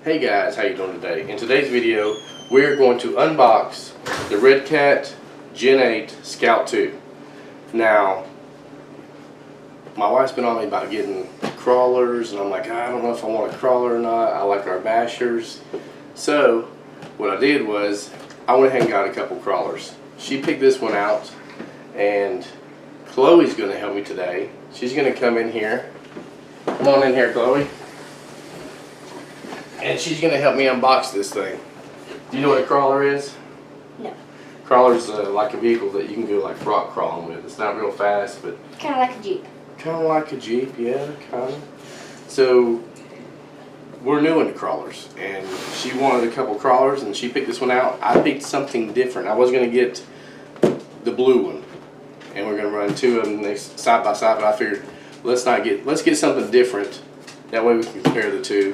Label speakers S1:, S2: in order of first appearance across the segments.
S1: Hey guys, how you doing today? In today's video, we're going to unbox the Redcat Gen 8 Scout 2. Now, my wife's been on me about getting crawlers, and I'm like, I don't know if I want a crawler or not. I like our bashers. So, what I did was, I went ahead and got a couple crawlers. She picked this one out, and Chloe's going to help me today. She's going to come in here. Come on in here, Chloe. And she's going to help me unbox this thing. Do you know what a crawler is?
S2: No.
S1: Crawler's like a vehicle that you can go like rock crawling with. It's not real fast, but...
S2: Kind of like a Jeep.
S1: Kind of like a Jeep, yeah, kind of. So, we're new into crawlers. And she wanted a couple crawlers, and she picked this one out. I picked something different. I was going to get the blue one. And we're going to run two of them next, side by side, but I figured let's get something different. That way we can compare the two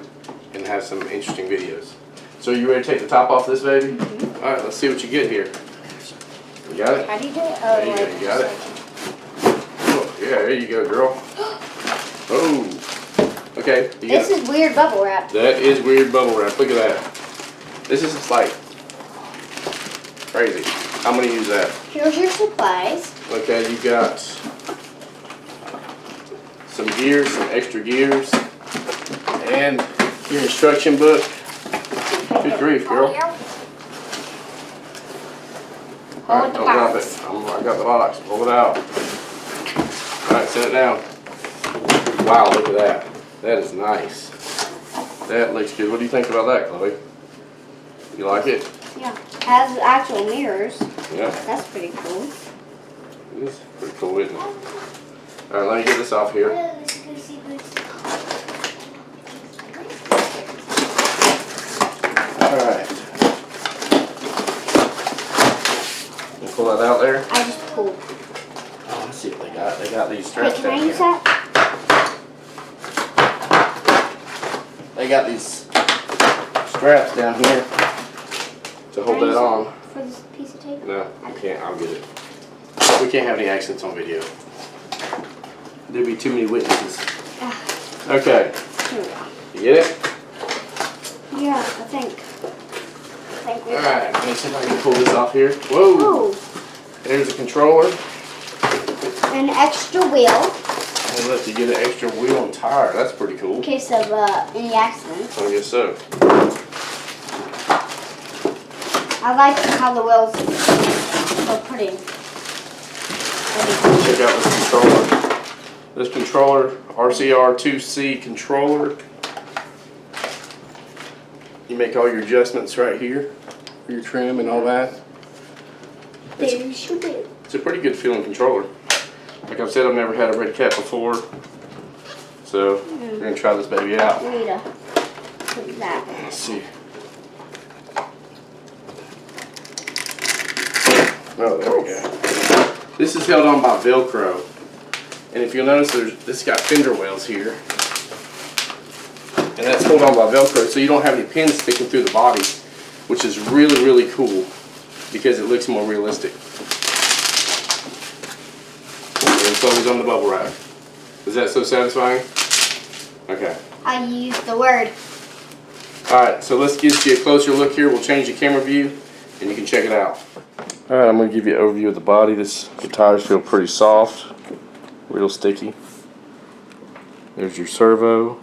S1: and have some interesting videos. So you ready to take the top off this baby?
S2: Mm-hmm.
S1: Alright, let's see what you get here. You got it?
S2: How do you do it? Oh,
S1: there you go, you got it. Oh, yeah, there you go, girl. Oh. Okay.
S2: This is weird bubble wrap.
S1: That is weird bubble wrap. Look at that. This is just like crazy. I'm going to use that.
S2: Here's your supplies.
S1: Okay, you got some gears, some extra gears, and your instruction book. Good grief, girl. Alright, don't drop it. I got the box. Pull it out. Alright, set it down. Wow, look at that. That is nice. That looks good. What do you think about that, Chloe? You like it?
S2: Yeah. It has actual mirrors.
S1: Yeah.
S2: That's pretty cool.
S1: It is pretty cool, isn't it? Alright, let me get this off here. Alright. You pull that out there?
S2: I just pulled.
S1: Oh, let's see what they got. They got these straps
S2: Wait, can I
S1: down
S2: use
S1: here.
S2: that?
S1: They got these straps down here to hold that on.
S2: For this piece of tape?
S1: No, I can't. I'll get it. We can't have any accidents on video. There'd be too many witnesses. Okay.
S2: Here we go.
S1: You get it?
S2: Yeah, I think we got
S1: Alright, let me see if I can pull this off here. Whoa!
S2: Oh,
S1: There's a controller.
S2: an extra wheel
S1: And look, you get an extra wheel and tire. That's pretty cool.
S2: in case of any accidents.
S1: I guess so.
S2: I like how the wheels are pretty.
S1: Check out this controller. This controller, RTR 2C controller. You make all your adjustments right here for your trim and all that. It's a pretty good feeling controller. Like I've said, I've never had a Redcat before, so we're gonna try this baby out.
S2: We need to put that.
S1: Let's see. Oh, there we go. This is held on by Velcro, and if you'll notice, this got fender wells here, and that's held on by Velcro, so you don't have any pins sticking through the body, which is really, really cool because it looks more realistic. And Chloe's on the bubble wrap. Is that so satisfying? Okay.
S2: I used the word.
S1: Alright, so let's get you a closer look here. We'll change the camera view and you can check it out. Alright, I'm going to give you an overview of the body. The tires feel pretty soft, real sticky. There's your servo.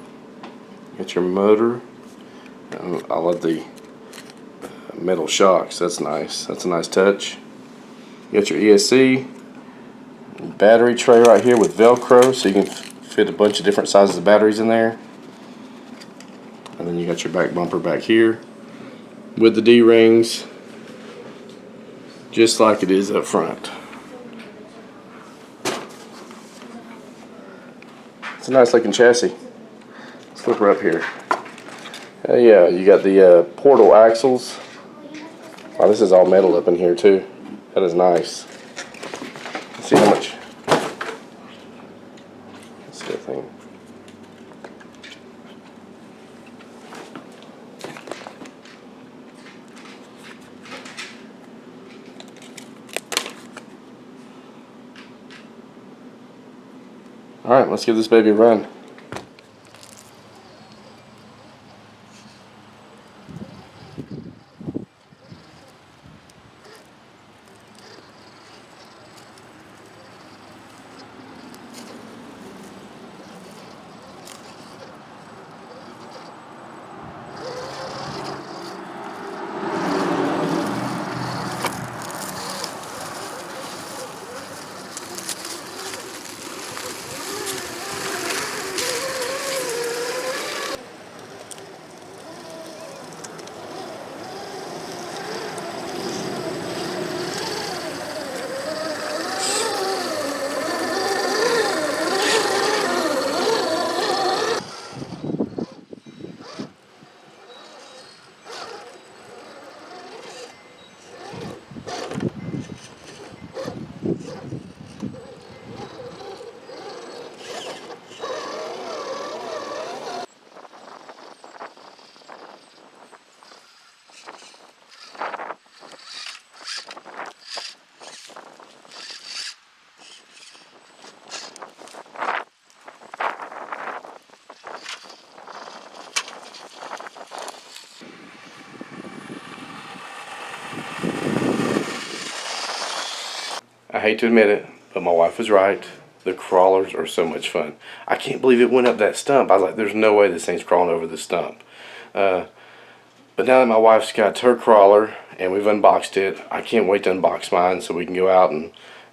S1: Got your motor. I love the metal shocks. That's nice. That's a nice touch. You got your ESC. Battery tray right here with Velcro, so you can fit a bunch of different sizes of batteries in there. And then you got your back bumper back here with the D-rings, just like it is up front. It's a nice looking chassis. Let's flip her up here. Yeah, you got the portal axles. Wow, this is all metal up in here too. That is nice. Let's see how much. Let's see that thing. All right, let's give this baby a run. hate to admit it, but my wife was right. The crawlers are so much fun. I can't believe it went up that stump. I was like, there's no way this thing's crawling over the stump. But now that my wife's got her crawler and we've unboxed it, I can't wait to unbox mine so we can go out and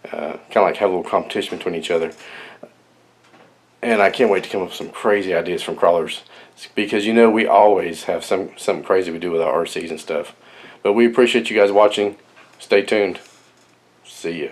S1: kind of like have a little competition between each other. And I can't wait to come up with some crazy ideas from crawlers, because you know we always have something crazy we do with our RCs and stuff. But we appreciate you guys watching. Stay tuned. See ya.